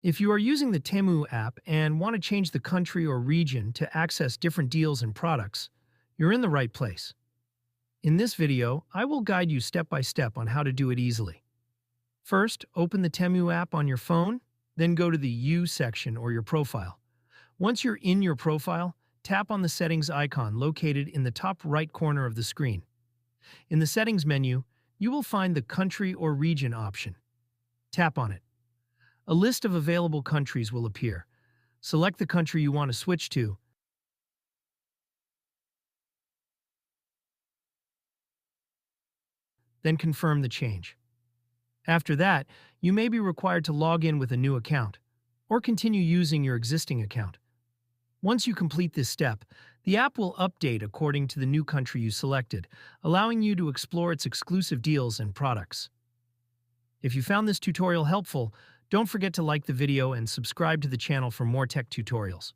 If you are using the Temu app and want to change the country or region to access different deals and products, you're in the right place. In this video, I will guide you step by step on how to do it easily. First, open the Temu app on your phone, then go to the You section or your profile. Once you're in your profile, tap on the settings icon located in the top right corner of the screen. In the settings menu, you will find the country or region option. Tap on it. A list of available countries will appear. Select the country you want to switch to, then confirm the change. After that, you may be required to log in with a new account, or continue using your existing account. Once you complete this step, the app will update according to the new country you selected, allowing you to explore its exclusive deals and products. If you found this tutorial helpful, don't forget to like the video and subscribe to the channel for more tech tutorials.